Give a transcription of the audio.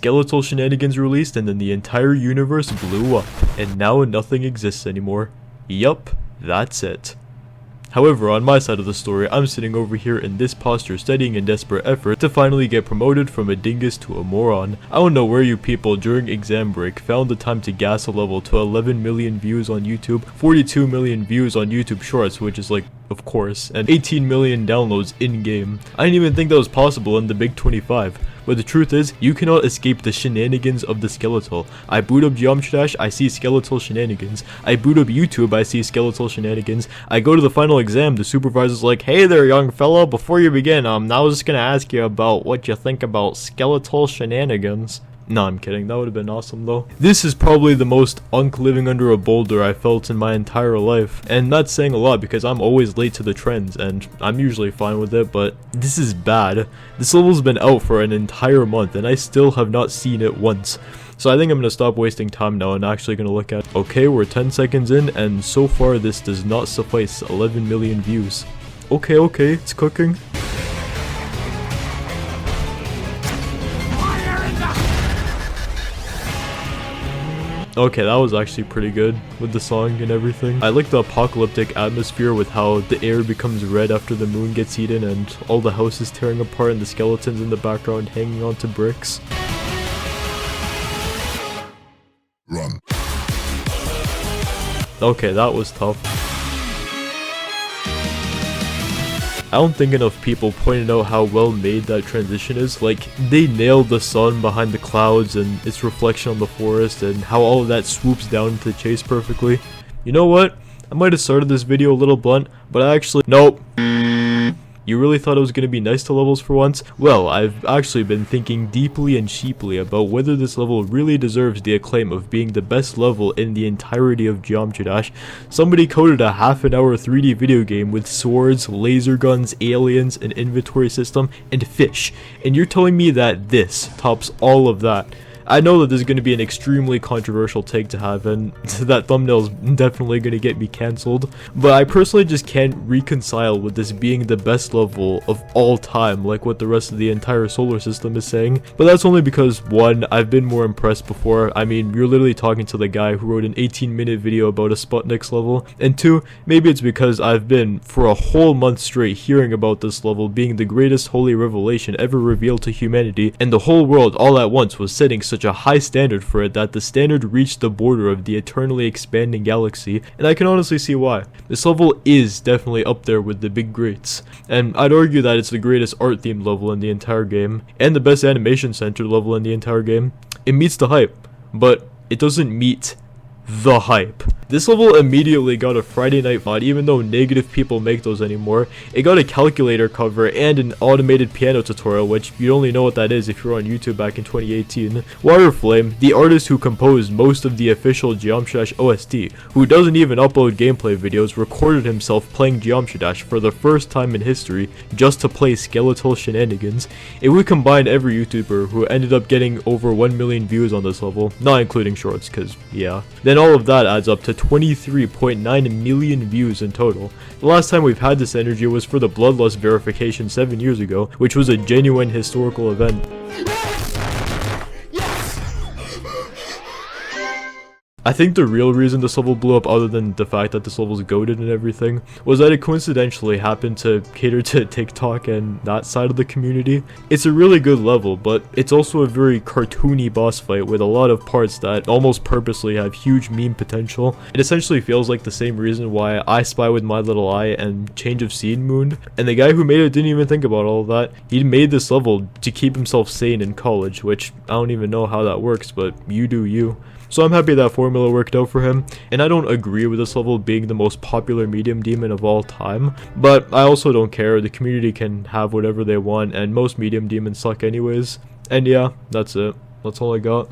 Skeletal Shenanigans released, and then the entire universe blew up, and now nothing exists anymore. Yup, that's it. However, on my side of the story, I'm sitting over here in this posture studying in desperate effort to finally get promoted from a dingus to a moron. I don't know where you people during exam break found the time to gas a level to 11 million views on YouTube, 42 million views on YouTube Shorts, which is like, of course, and 18 million downloads in-game. I didn't even think that was possible in the Big 25. But the truth is, you cannot escape the shenanigans of the Skeletal. I boot up Geometry Dash, I see Skeletal Shenanigans. I boot up YouTube, I see Skeletal Shenanigans. I go to the final exam, the supervisor's like, "Hey there, young fella, before you begin, I was just gonna ask you about what you think about Skeletal Shenanigans." No, I'm kidding. That would have been awesome though. This is probably the most unk living under a boulder I felt in my entire life. And that's saying a lot because I'm always late to the trends and I'm usually fine with it, but this is bad. This level's been out for an entire month and I still have not seen it once. So I think I'm going to stop wasting time now and actually going to look at, okay, we're 10 seconds in and so far this does not suffice 11 million views. Okay, it's cooking. Okay, that was actually pretty good with the song and everything. I like the apocalyptic atmosphere with how the air becomes red after the moon gets eaten and all the houses tearing apart and the skeletons in the background hanging onto bricks. Run. Okay, that was tough. I don't think enough people pointed out how well made that transition is. Like, they nailed the sun behind the clouds and its reflection on the forest and how all of that swoops down into the chase perfectly. You know what? I might have started this video a little blunt, but I actually— nope. You really thought it was going to be nice to levels for once? Well, I've actually been thinking deeply and sheeply about whether this level really deserves the acclaim of being the best level in the entirety of Geometry Dash. Somebody coded a half-an-hour 3D video game with swords, laser guns, aliens, an inventory system, and fish. And you're telling me that this tops all of that? I know that this is going to be an extremely controversial take to have, and that thumbnail is definitely going to get me cancelled, but I personally just can't reconcile with this being the best level of all time, like what the rest of the entire solar system is saying. But that's only because, one, I've been more impressed before. I mean, you're literally talking to the guy who wrote an 18-minute video about a Sputnik's level, and two, maybe it's because I've been, for a whole month straight, hearing about this level being the greatest holy revelation ever revealed to humanity, and the whole world all at once was setting such a high standard for it that the standard reached the border of the eternally expanding galaxy, and I can honestly see why. This level is definitely up there with the big greats, and I'd argue that it's the greatest art themed level in the entire game, and the best animation centered level in the entire game. It meets the hype, but it doesn't meet the hype. This level immediately got a Friday Night mod, even though negative people make those anymore. It got a calculator cover and an automated piano tutorial, which you only know what that is if you're on YouTube back in 2018. Wireflame, the artist who composed most of the official Geometry Dash OST, who doesn't even upload gameplay videos, recorded himself playing Geometry Dash for the first time in history just to play Skeletal Shenanigans. If we combine every YouTuber who ended up getting over 1 million views on this level, not including shorts, cause yeah, then all of that adds up to 23.9 million views in total. The last time we've had this energy was for the Bloodlust verification 7 years ago, which was a genuine historical event. I think the real reason this level blew up, other than the fact that this level's goated and everything, was that it coincidentally happened to cater to TikTok and that side of the community. It's a really good level, but it's also a very cartoony boss fight with a lot of parts that almost purposely have huge meme potential. It essentially feels like the same reason why I Spy with My Little Eye and Change of Scene mooned, and the guy who made it didn't even think about all of that. He made this level to keep himself sane in college, which I don't even know how that works, but you do you. So I'm happy that formula worked out for him, and I don't agree with this level being the most popular medium demon of all time, but I also don't care. The community can have whatever they want, and most medium demons suck anyways. And yeah, that's it. That's all I got.